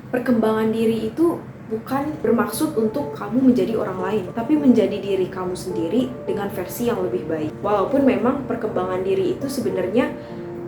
Perkembangan diri itu bukan bermaksud untuk kamu menjadi orang lain, tapi menjadi diri kamu sendiri dengan versi yang lebih baik. Walaupun memang perkembangan diri itu sebenarnya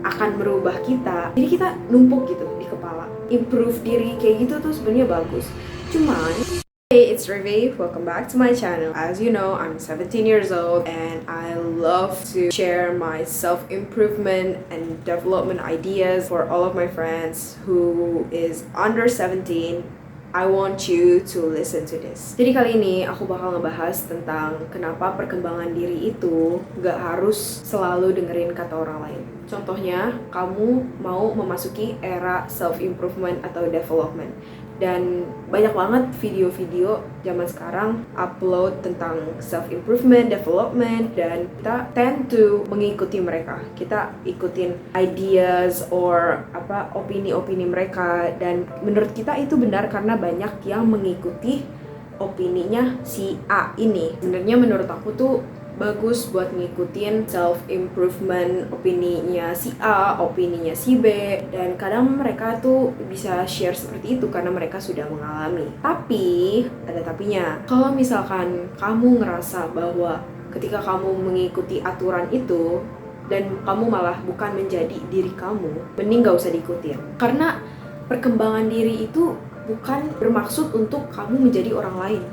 akan merubah kita, jadi kita numpuk gitu di kepala. Improve diri kayak gitu tuh sebenarnya bagus. Cuman hey, it's Reve. Welcome back to my channel. As you know, I'm 17 years old and I love to share my self-improvement and development ideas for all of my friends who is under 17. I want you to listen to this. Jadi kali ini aku bakal ngebahas tentang kenapa perkembangan diri itu gak harus selalu dengerin kata orang lain. Contohnya, kamu mau memasuki era self-improvement atau development. Dan banyak banget video-video zaman sekarang upload tentang self-improvement, development, dan kita tend to mengikuti mereka. Kita ikutin ideas or opini-opini mereka, dan menurut kita itu benar karena banyak yang mengikuti opininya si A ini. Sebenarnya menurut aku tuh bagus buat ngikutin self-improvement opininya si A, opininya si B, dan kadang mereka tuh bisa share seperti itu karena mereka sudah mengalami. Tapi, ada tapinya. Kalau misalkan kamu ngerasa bahwa ketika kamu mengikuti aturan itu dan kamu malah bukan menjadi diri kamu, mending gak usah diikutin. Karena perkembangan diri itu bukan bermaksud untuk kamu menjadi orang lain,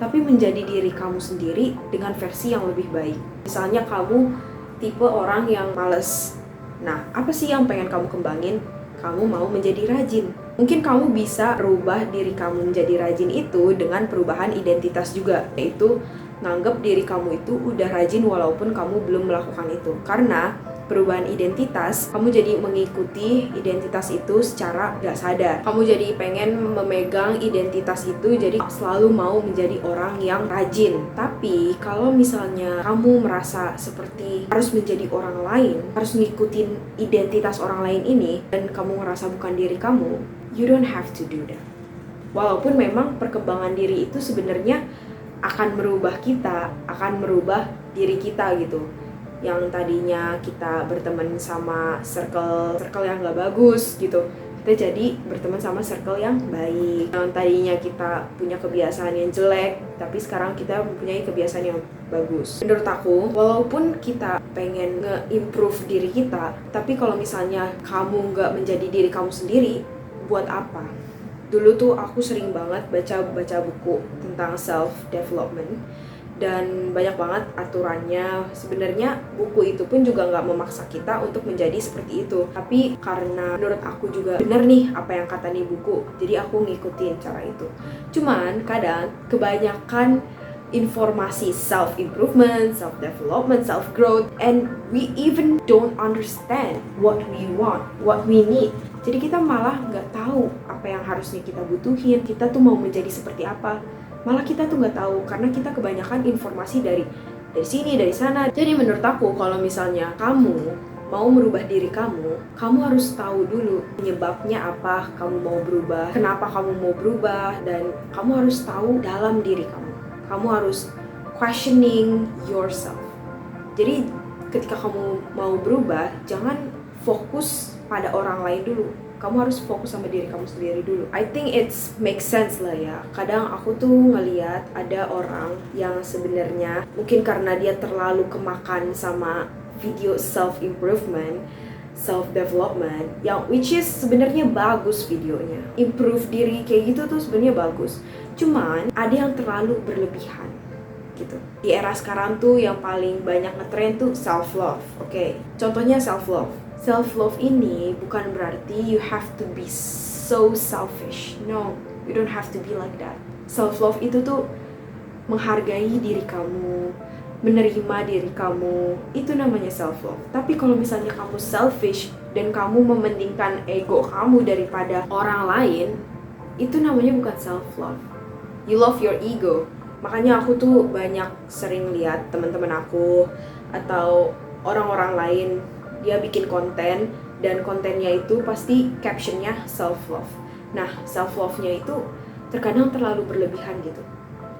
tapi menjadi diri kamu sendiri dengan versi yang lebih baik. Misalnya kamu tipe orang yang males. Nah, apa sih yang pengen kamu kembangin? Kamu mau menjadi rajin. Mungkin kamu bisa rubah diri kamu menjadi rajin itu dengan perubahan identitas juga, yaitu nganggap diri kamu itu udah rajin walaupun kamu belum melakukan itu. Karena perubahan identitas, kamu jadi mengikuti identitas itu secara gak sadar. Kamu jadi pengen memegang identitas itu, jadi selalu mau menjadi orang yang rajin. Tapi kalau misalnya kamu merasa seperti harus menjadi orang lain, harus ngikutin identitas orang lain ini, dan kamu ngerasa bukan diri kamu, you don't have to do that. Walaupun memang perkembangan diri itu sebenarnya akan merubah kita, akan merubah diri kita gitu. Yang tadinya kita berteman sama circle yang gak bagus gitu, kita jadi berteman sama circle yang baik. Yang tadinya kita punya kebiasaan yang jelek, tapi sekarang kita mempunyai kebiasaan yang bagus. Menurut aku, walaupun kita pengen nge-improve diri kita, tapi kalau misalnya kamu gak menjadi diri kamu sendiri, buat apa? Dulu tuh aku sering banget baca buku tentang self-development, dan banyak banget aturannya. Sebenarnya buku itu pun juga nggak memaksa kita untuk menjadi seperti itu, tapi karena menurut aku juga bener nih apa yang kata nih buku, jadi aku ngikutin cara itu. Cuman kadang kebanyakan informasi self-improvement, self-development, self-growth, and we even don't understand what we want, what we need. Jadi kita malah nggak tahu apa yang harusnya kita butuhin, kita tuh mau menjadi seperti apa. Malah kita tuh nggak tahu karena kita kebanyakan informasi dari sini, dari sana. Jadi menurut aku kalau misalnya kamu mau merubah diri kamu harus tahu dulu penyebabnya apa kamu mau berubah, kenapa kamu mau berubah, dan kamu harus tahu dalam diri kamu. Kamu harus questioning yourself. Jadi ketika kamu mau berubah, jangan fokus pada orang lain dulu. Kamu harus fokus sama diri kamu sendiri dulu. I think it's makes sense lah ya. Kadang aku tuh ngeliat ada orang yang sebenarnya mungkin karena dia terlalu kemakan sama video self-improvement, self-development, yang which is sebenarnya bagus videonya. Improve diri kayak gitu tuh sebenarnya bagus. Cuman ada yang terlalu berlebihan gitu. Di era sekarang tuh yang paling banyak ngetrend tuh self-love. Oke, contohnya self-love. Self-love ini bukan berarti you have to be so selfish. No, you don't have to be like that. Self-love itu tuh menghargai diri kamu, menerima diri kamu, itu namanya self-love. Tapi kalau misalnya kamu selfish dan kamu mementingkan ego kamu daripada orang lain, itu namanya bukan self-love. You love your ego. Makanya aku tuh banyak sering lihat teman-teman aku atau orang-orang lain, dia bikin konten dan kontennya itu pasti captionnya self-love. Nah, self-love-nya itu terkadang terlalu berlebihan gitu.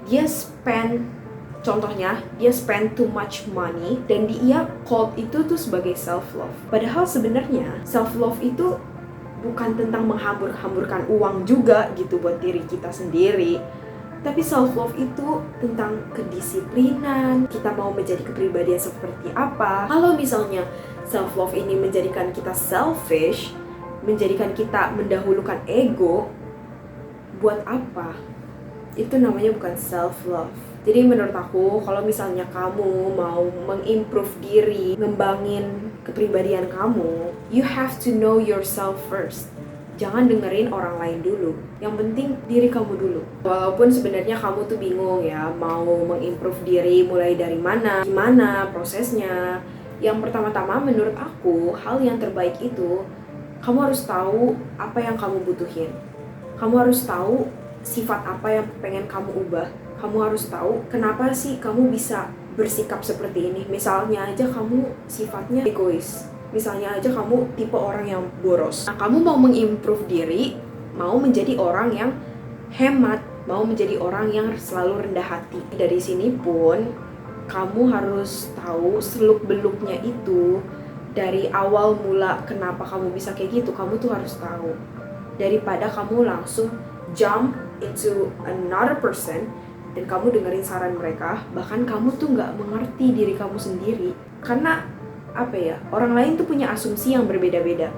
Dia spend too much money dan dia called itu tuh sebagai self-love. Padahal sebenarnya self-love itu bukan tentang menghambur-hamburkan uang juga gitu buat diri kita sendiri. Tapi self love itu tentang kedisiplinan, kita mau menjadi kepribadian seperti apa. Kalau misalnya self love ini menjadikan kita selfish, menjadikan kita mendahulukan ego, buat apa? Itu namanya bukan self love. Jadi menurut aku, kalau misalnya kamu mau mengimprove diri, ngembangin kepribadian kamu, you have to know yourself first. Jangan dengerin orang lain dulu. Yang penting diri kamu dulu. Walaupun sebenarnya kamu tuh bingung ya, mau mengimprove diri mulai dari mana, gimana prosesnya. Yang pertama-tama menurut aku, hal yang terbaik itu kamu harus tahu apa yang kamu butuhin. Kamu harus tahu sifat apa yang pengen kamu ubah. Kamu harus tahu kenapa sih kamu bisa bersikap seperti ini. Misalnya aja kamu sifatnya egois. Misalnya aja kamu tipe orang yang boros. Nah, kamu mau mengimprove diri, mau menjadi orang yang hemat, mau menjadi orang yang selalu rendah hati. Dari sini pun kamu harus tahu seluk-beluknya itu. Dari awal mula kenapa kamu bisa kayak gitu, kamu tuh harus tahu. Daripada kamu langsung jump into another person dan kamu dengerin saran mereka, bahkan kamu tuh nggak mengerti diri kamu sendiri. Karena apa ya, orang lain tuh punya asumsi yang berbeda-beda,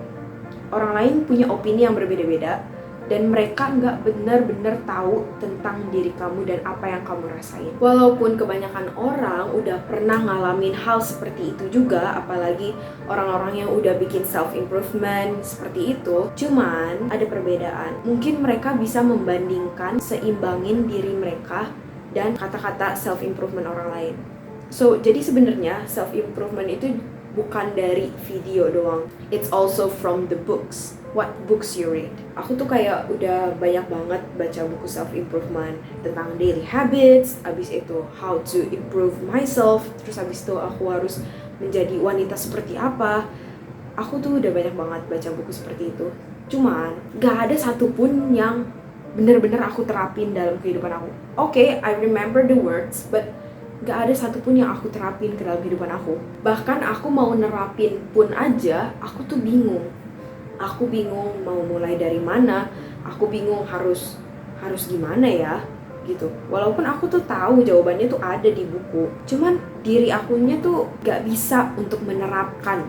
orang lain punya opini yang berbeda-beda, dan mereka nggak benar-benar tahu tentang diri kamu dan apa yang kamu rasain. Walaupun kebanyakan orang udah pernah ngalamin hal seperti itu juga, apalagi orang-orang yang udah bikin self-improvement seperti itu, cuman ada perbedaan. Mungkin mereka bisa membandingkan, seimbangin diri mereka dan kata-kata self-improvement orang lain. So, jadi sebenarnya self-improvement itu bukan dari video doang. It's also from the books. What books you read. Aku tuh kayak udah banyak banget baca buku self-improvement tentang daily habits, abis itu how to improve myself, terus abis itu aku harus menjadi wanita seperti apa. Aku tuh udah banyak banget baca buku seperti itu. Cuman, gak ada satupun yang bener-bener aku terapin dalam kehidupan aku. Okay, I remember the words, but gak ada satupun yang aku terapin ke dalam kehidupan aku. Bahkan aku mau nerapin pun aja, aku tuh bingung. Aku bingung mau mulai dari mana. Aku bingung harus gimana ya, gitu. Walaupun aku tuh tahu jawabannya tuh ada di buku. Cuman diri akunya tuh gak bisa untuk menerapkan.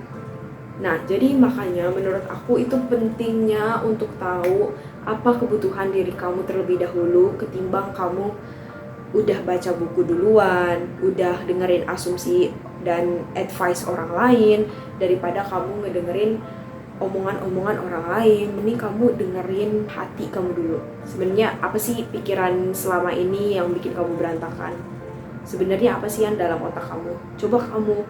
Nah, jadi makanya menurut aku itu pentingnya untuk tahu apa kebutuhan diri kamu terlebih dahulu ketimbang kamu udah baca buku duluan, udah dengerin asumsi dan advice orang lain, daripada kamu ngedengerin omongan-omongan orang lain. Mending kamu dengerin hati kamu dulu. Sebenarnya apa sih pikiran selama ini yang bikin kamu berantakan? Sebenarnya apa sih yang dalam otak kamu? Coba kamu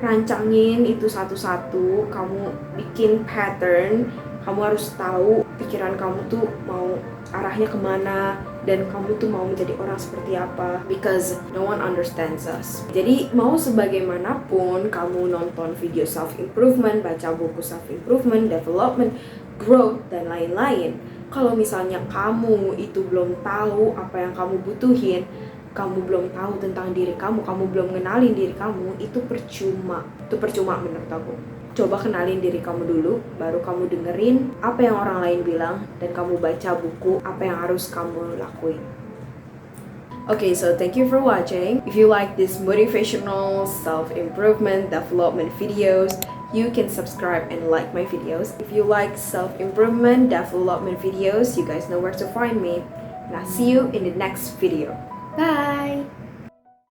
rancangin itu satu-satu, kamu bikin pattern. Kamu harus tahu pikiran kamu tuh mau arahnya kemana, dan kamu tuh mau menjadi orang seperti apa, because no one understands us. Jadi mau sebagaimanapun kamu nonton video self-improvement, baca buku self-improvement, development, growth, dan lain-lain, kalau misalnya kamu itu belum tahu apa yang kamu butuhin, kamu belum tahu tentang diri kamu belum kenalin diri kamu, itu percuma. Itu percuma menurut aku. Coba kenalin diri kamu dulu, baru kamu dengerin apa yang orang lain bilang, dan kamu baca buku apa yang harus kamu lakuin. Okay, so thank you for watching. If you like this motivational self-improvement development videos, you can subscribe and like my videos. If you like self-improvement development videos, you guys know where to find me. And I'll see you in the next video. Bye!